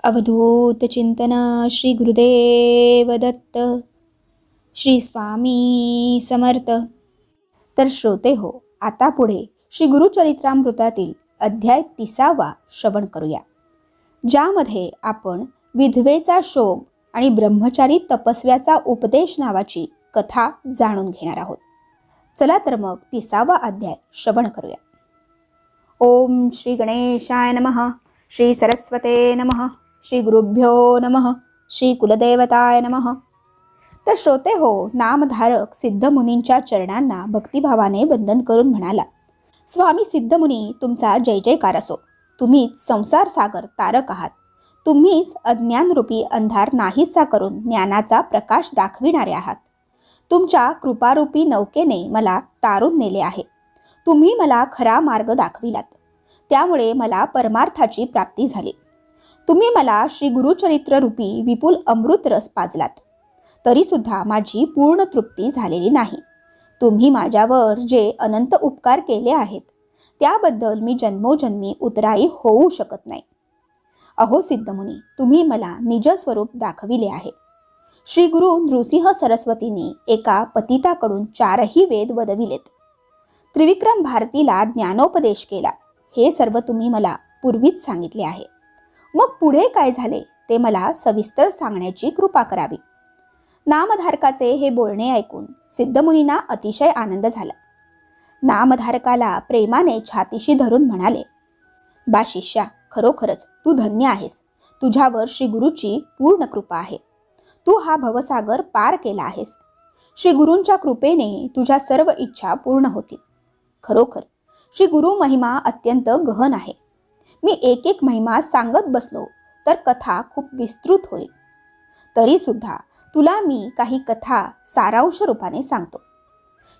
अवधूत चिंतन श्री गुरुदेव दत्त. श्री स्वामी समर्थ. तर श्रोते हो, आता पुढे श्री गुरुचरित्रामृतातील अध्याय 30 श्रवण करूया, ज्यामध्ये आपण विधवेचा शोक आणि ब्रह्मचारी तपस्व्याचा उपदेश नावाची कथा जाणून घेणार आहोत. चला तर मग 30वा अध्याय श्रवण करूया. ओम श्री गणेशाय नमः. श्री सरस्वते नमः. श्री गुरुभ्यो नमः. श्री कुलदेवताय नमः. तर श्रोते हो, नामधारक सिद्धमुनींच्या चरणांना भक्तिभावाने वंदन करून म्हणाला, स्वामी सिद्धमुनी, तुमचा जय जयकार असो. तुम्हीच संसार सागर तारक आहात. तुम्हीच अज्ञानरूपी अंधार नाहीसा करून ज्ञानाचा प्रकाश दाखविणारे आहात. तुमच्या कृपारूपी नौकेने मला तारून नेले आहे. तुम्ही मला खरा मार्ग दाखविलात, त्यामुळे मला परमार्थाची प्राप्ती झाली. तुम्ही मला श्री गुरुचरित्र रूपी विपुल अमृत रस पाजलात, तरी सुद्धा माझी पूर्ण तृप्ती झालेली नाही. तुम्ही माझ्यावर जे अनंत उपकार केले आहेत, त्याबद्दल मी जन्मोजन्मी उतराई होऊ शकत नाही. अहो सिद्धमुनी, तुम्ही मला निज स्वरूप दाखविले आहे. श्री गुरु नृसिंह सरस्वतींनी एका पतिताकडून 4ही वेद वदविलेत. त्रिविक्रम भारतीला ज्ञानोपदेश केला. हे सर्व तुम्ही मला पूर्वीच सांगितले आहे. मग पुढे काय झाले ते मला सविस्तर सांगण्याची कृपा करावी. नामधारकाचे हे बोलणे ऐकून सिद्धमुनींना अतिशय आनंद झाला. नामधारकाला प्रेमाने छातीशी धरून म्हणाले, बा शिष्या, खरोखरच तू धन्य आहेस. तुझ्यावर श्री गुरुची पूर्ण कृपा आहे. तू हा भवसागर पार केला आहेस. श्री गुरूंच्या कृपेने तुझ्या सर्व इच्छा पूर्ण होतील. खरोखर श्री गुरु महिमा अत्यंत गहन आहे. मी एक एक महिमा सांगत बसलो तर कथा खूप विस्तृत होईल. तरी सुद्धा तुला मी काही कथा सारांश रूपाने सांगतो.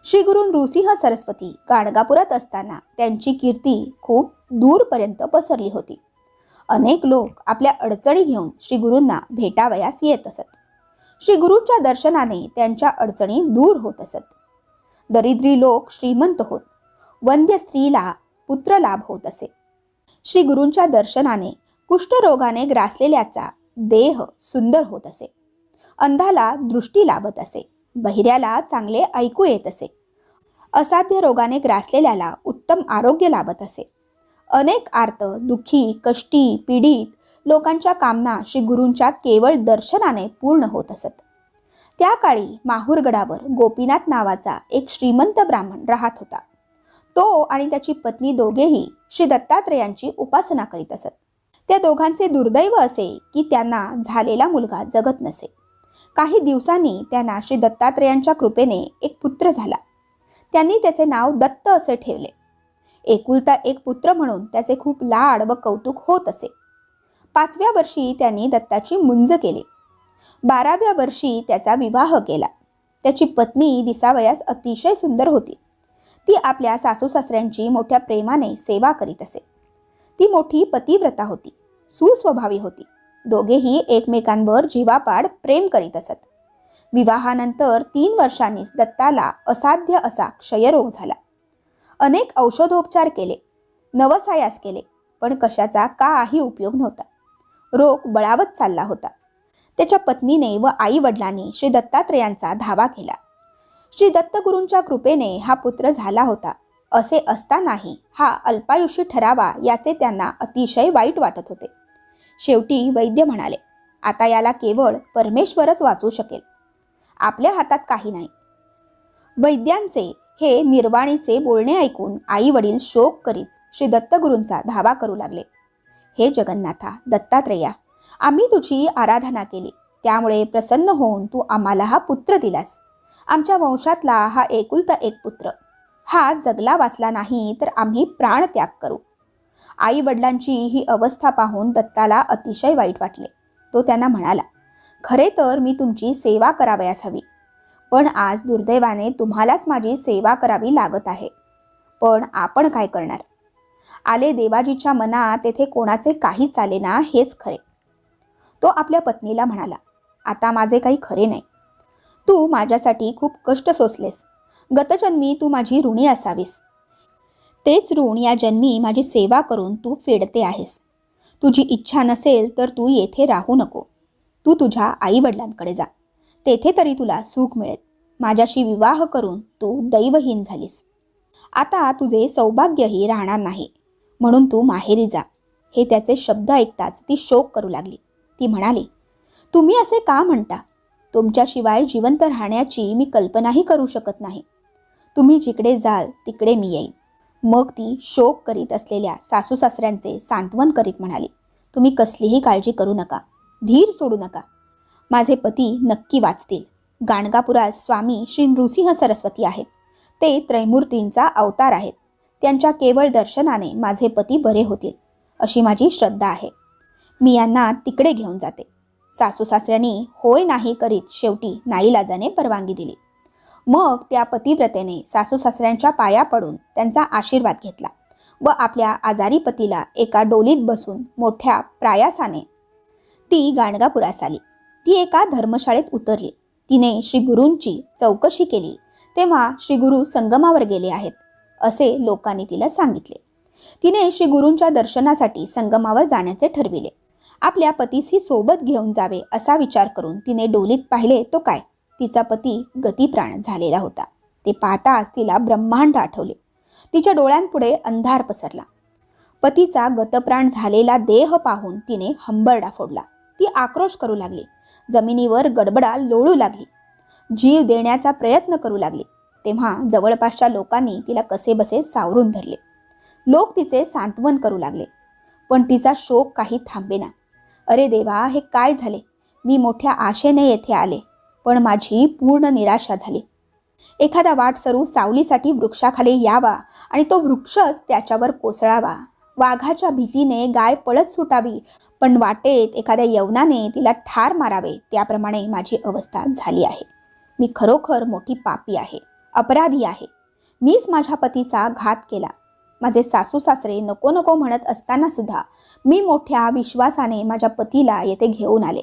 श्री गुरु नृसिंह सरस्वती गाणगापुरात असताना त्यांची कीर्ती खूप दूरपर्यंत पसरली होती. अनेक लोक आपल्या अडचणी घेऊन श्री गुरूंना भेटावयास येत असत. श्री गुरूंच्या दर्शनाने त्यांच्या अडचणी दूर होत असत. दरिद्री लोक श्रीमंत होत. वंद्य स्त्रीला पुत्र लाभ होत असे. श्री गुरूंच्या दर्शनाने कुष्ठरोगाने ग्रासलेल्याचा देह सुंदर होत असे. अंधाला दृष्टी लाभत असे. बहिऱ्याला चांगले ऐकू येत असे. असाध्य रोगाने ग्रासलेल्याला उत्तम आरोग्य लाभत असे. अनेक आर्त, दुःखी, कष्टी, पीडित लोकांच्या कामना श्री गुरूंच्या केवळ दर्शनाने पूर्ण होत असत. त्या काळी माहूरगडावर गोपीनाथ नावाचा एक श्रीमंत ब्राह्मण राहत होता. तो आणि त्याची पत्नी दोघेही श्री दत्तात्रेयांची उपासना करीत असत. त्या दोघांचे दुर्दैव असे की त्यांना झालेला मुलगा जगत नसे. काही दिवसांनी त्यांना श्री दत्तात्रेयांच्या कृपेने एक पुत्र झाला. त्यांनी त्याचे नाव दत्त असे ठेवले. एकुलता एक पुत्र म्हणून त्याचे खूप लाड व कौतुक होत असे. 5व्या वर्षी त्यांनी दत्ताची मुंज केली. 12व्या वर्षी त्याचा विवाह केला. त्याची पत्नी दिसावयास अतिशय सुंदर होती. ती आपल्या सासू सासऱ्यांची मोठ्या प्रेमाने सेवा करीत असे. ती मोठी पतिव्रता होती. सुस्वभावी होती. दोघेही एकमेकांवर जीवापाड प्रेम करीत असत. विवाहानंतर 3 वर्षांनीच दत्ताला असाध्य असा क्षयरोग झाला. अनेक औषधोपचार केले, नवसायास केले, पण कशाचा काही उपयोग नव्हता. रोग बळावत चालला होता. त्याच्या पत्नीने व आई वडिलांनी श्री दत्तात्रेयांचा धावा केला. श्री दत्तगुरूंच्या कृपेने हा पुत्र झाला होता. असे असतानाही हा अल्पायुषी ठरावा याचे त्यांना अतिशय वाईट वाटत होते. शेवटी वैद्य म्हणाले, आता याला केवळ परमेश्वरच वाचवू शकेल. आपल्या हातात काही नाही. वैद्यांचे हे निर्वाणीचे बोलणे ऐकून आई वडील शोक करीत श्री दत्तगुरूंचा धावा करू लागले. हे जगन्नाथा दत्तात्रेया, आम्ही तुझी आराधना केली, त्यामुळे प्रसन्न होऊन तू आम्हाला हा पुत्र दिलास. आमच्या वंशातला हा एकुलता एक पुत्र. हा जगला वाचला नाही तर आम्ही प्राणत्याग करू. आई वडिलांची ही अवस्था पाहून दत्ताला अतिशय वाईट वाटले. तो त्यांना म्हणाला, खरे तर मी तुमची सेवा करावयास हवी, पण आज दुर्दैवाने तुम्हालाच माझी सेवा करावी लागत आहे. पण आपण काय करणार? आले देवाजीच्या मनात तेथे कोणाचे काही चालेना हेच खरे. तो आपल्या पत्नीला म्हणाला, आता माझे काही खरे नाही. तू माझ्यासाठी खूप कष्ट सोसलेस. गतजन्मी तू माझी ऋणी असावीस. तेच ऋण या जन्मी माझी सेवा करून तू फेडते आहेस. तुझी इच्छा नसेल तर तू येथे राहू नको. तू तुझ्या आईवडिलांकडे जा. तेथे तरी तुला सुख मिळेल. माझ्याशी विवाह करून तू दैवहीन झालीस. आता तुझे सौभाग्यही राहणार नाही, म्हणून तू माहेरी जा. हे त्याचे शब्द ऐकताच ती शोक करू लागली. ती म्हणाली, तुम्ही असे का म्हणता? तुमच्याशिवाय जिवंत राहण्याची मी कल्पनाही करू शकत नाही. तुम्ही जिकडे जाल तिकडे मी येईन. मग ती शोक करीत असलेल्या सासू सासऱ्यांचे सांत्वन करीत म्हणाली, तुम्ही कसलीही काळजी करू नका, धीर सोडू नका. माझे पती नक्की वाचतील. गाणगापुरात स्वामी श्री नृसिंह सरस्वती आहेत. ते त्रैमूर्तींचा अवतार आहेत. त्यांच्या केवळ दर्शनाने माझे पती बरे होतील अशी माझी श्रद्धा आहे. मी यांना तिकडे घेऊन जाते. सासू सासऱ्यांनी होय नाही करीत शेवटी नाईलाजाने परवानगी दिली. मग त्या पतिव्रतेने सासू सासऱ्यांच्या पाया पडून त्यांचा आशीर्वाद घेतला व आपल्या आजारी पतीला एका डोलीत बसून मोठ्या प्रयासाने ती गाणगापुरास आली. ती एका धर्मशाळेत उतरली. तिने श्री गुरूंची चौकशी केली तेव्हा श्री गुरु संगमावर गेले आहेत असे लोकांनी तिला सांगितले. तिने श्री गुरूंच्या दर्शनासाठी संगमावर जाण्याचे ठरविले. आपल्या पतीसही सोबत घेऊन जावे असा विचार करून तिने डोलीत पाहिले तो काय, तिचा पती गतिप्राण झालेला होता. ते पाहताच तिला ब्रह्मांड आठवले. तिच्या डोळ्यांपुढे अंधार पसरला. पतीचा गतप्राण झालेला देह पाहून तिने हंबरडा फोडला. ती आक्रोश करू लागली. जमिनीवर गडबडा लोळू लागली. जीव देण्याचा प्रयत्न करू लागली. तेव्हा जवळपासच्या लोकांनी तिला कसेबसे सावरून धरले. लोक तिचे सांत्वन करू लागले, पण तिचा शोक काही थांबेना. अरे देवा, हे काय झाले? मी मोठ्या आशेने येथे आले, पण माझी पूर्ण निराशा झाली. एखादा वाटसरू सावलीसाठी वृक्षाखाली यावा आणि तो वृक्षच त्याच्यावर कोसळावा. वाघाच्या भीतीने गाय पळत सुटावी, पण वाटेत एखाद्या यवनाने तिला ठार मारावे, त्याप्रमाणे माझी अवस्था झाली आहे. मी खरोखर मोठी पापी आहे, अपराधी आहे. मीच माझ्या पतीचा घात केला. माझे सासू सासरे नको नको म्हणत असताना सुद्धा मी मोठ्या विश्वासाने माझ्या पतीला येथे घेऊन आले.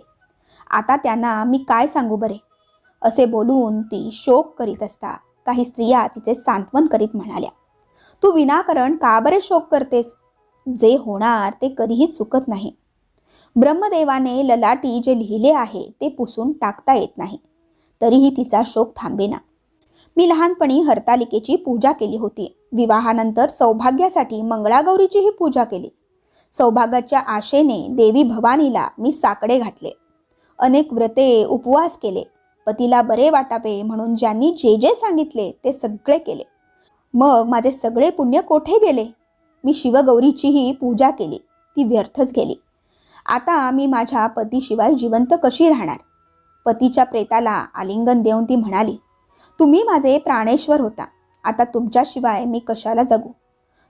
आता त्यांना मी काय सांगू बरे? असे बोलून ती शोक करीत असता काही स्त्रिया तिचे सांत्वन करीत म्हणाल्या, तू विनाकारण का बरे शोक करतेस? जे होणार ते कधीही चुकत नाही. ब्रह्मदेवाने ललाटी जे लिहिले आहे ते पुसून टाकता येत नाही. तरीही तिचा शोक थांबेना. मी लहानपणी हरतालिकेची पूजा केली होती. विवाहानंतर सौभाग्यासाठी मंगळागौरीचीही पूजा केली. सौभाग्याच्या आशेने देवी भवानीला मी साकडे घातले. अनेक व्रते उपवास केले. पतीला बरे वाटावे म्हणून ज्यांनी जे जे सांगितले ते सगळे केले. मग माझे सगळे पुण्य कोठे गेले? मी शिवगौरीचीही पूजा केली, ती व्यर्थच गेली. आता मी माझ्या पतीशिवाय जिवंत कशी राहणार? पतीच्या प्रेताला आलिंगन देऊन ती म्हणाली, तुम्ही माझे प्राणेश्वर होता. आता तुमच्याशिवाय मी कशाला जगू?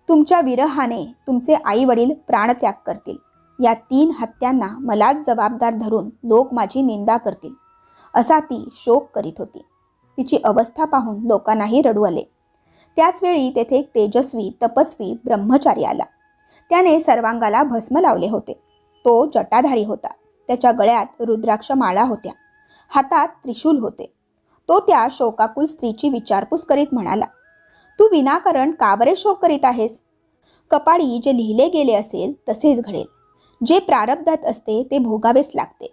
तुमच्या विरहाने तुमचे आई वडील प्राणत्याग करतील. या 3 हत्यांना मलाच जबाबदार धरून लोक माझी निंदा करतील. असा ती शोक करीत होती. तिची अवस्था पाहून लोकांनाही रडू आले. त्याचवेळी तेथे एक तेजस्वी तपस्वी ब्रह्मचारी आला. त्याने सर्वांगाला भस्म लावले होते. तो जटाधारी होता. त्याच्या गळ्यात रुद्राक्ष माळा होत्या. हातात त्रिशूल होते. तो त्या शोकाकुल स्त्रीची विचारपूस करीत म्हणाला, तू विनाकारण का बरे शोक करीत आहेस? कपाळी जे लिहिले गेले असेल तसेच घडेल. जे प्रारब्धात असते ते भोगावेच लागते.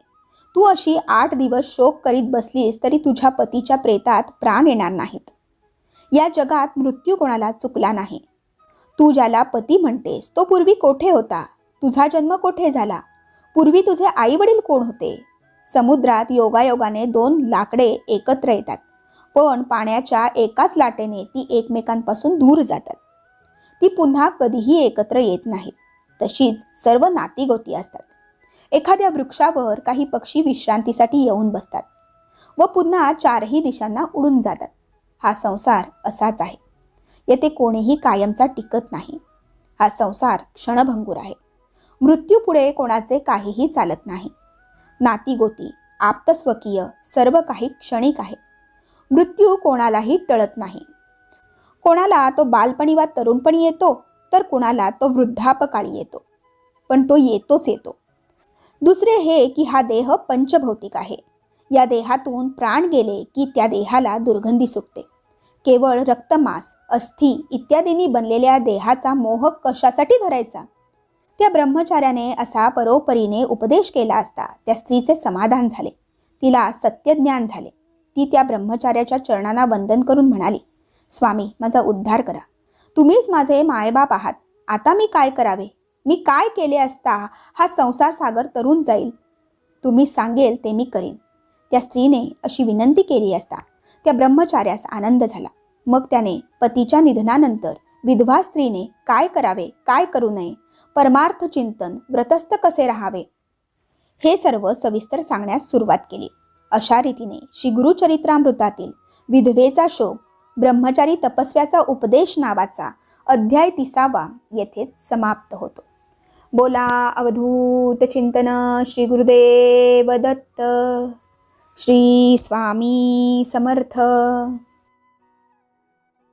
तू अशी 8 दिवस शोक करीत बसलीस तरी तुझ्या पतीच्या प्रेतात प्राण येणार नाहीत. या जगात मृत्यू कोणाला चुकला नाही. तू ज्याला पती म्हणतेस तो पूर्वी कोठे होता? तुझा जन्म कोठे झाला? पूर्वी तुझे आई वडील कोण होते? समुद्रात योगायोगाने 2 लाकडे एकत्र येतात, पण पाण्याच्या एकाच लाटेने ती एकमेकांपासून दूर जातात. ती पुन्हा कधीही एकत्र येत नाहीत. तशीच सर्व नातीगोती असतात. एखाद्या वृक्षावर काही पक्षी विश्रांतीसाठी येऊन बसतात व पुन्हा 4ही दिशांना उडून जातात. हा संसार असाच आहे. येथे कोणीही कायमचा टिकत नाही. हा संसार क्षणभंगूर आहे. मृत्यूपुढे कोणाचे काहीही चालत नाही. नातीगोती आप्तस्वकीय सर्व काही क्षणिक आहे. मृत्यू कोणालाही टळत नाही. कोणाला तो बालपणी वा तरुणपणी येतो, तर कोणाला तो वृद्धापकाळी येतो, पण तो येतोच येतो. दुसरे हे की हा देह पंचभौतिक आहे. या देहातून प्राण गेले की त्या देहाला दुर्गंधी सुटते. केवळ रक्तमांस अस्थि इत्यादींनी बनलेल्या देहाचा मोह कशासाठी धरायचा? त्या ब्रह्मचार्याने असा परोपरीने उपदेश केला असता त्या स्त्रीचे समाधान झाले. तिला सत्यज्ञान झाले. ती त्या ब्रह्मचार्याच्या चरणांना वंदन करून म्हणाली, स्वामी, माझा उद्धार करा. तुम्हीच माझे मायबाप आहात. आता मी काय करावे? मी काय केले असता हा संसार सागर तरून जाईल? तुम्ही सांगेल ते मी करीन. त्या स्त्रीने अशी विनंती केली असता त्या ब्रह्मचार्यास आनंद झाला. मग त्याने पतीच्या निधनानंतर विधवा स्त्रीने काय करावे, काय करू नये, परमार्थ चिंतन, व्रतस्थ कसे राहावे, हे सर्व सविस्तर सांगण्यास सुरुवात केली. अशा रीतीने श्री गुरुचरित्रामृतातील विधवेचा शोक, ब्रह्मचारी तपस्व्याचा उपदेश नावाचा अध्याय 30 येथेच समाप्त होतो. बोला अवधूत चिंतन श्री गुरुदेव दत्त. श्री स्वामी समर्थ.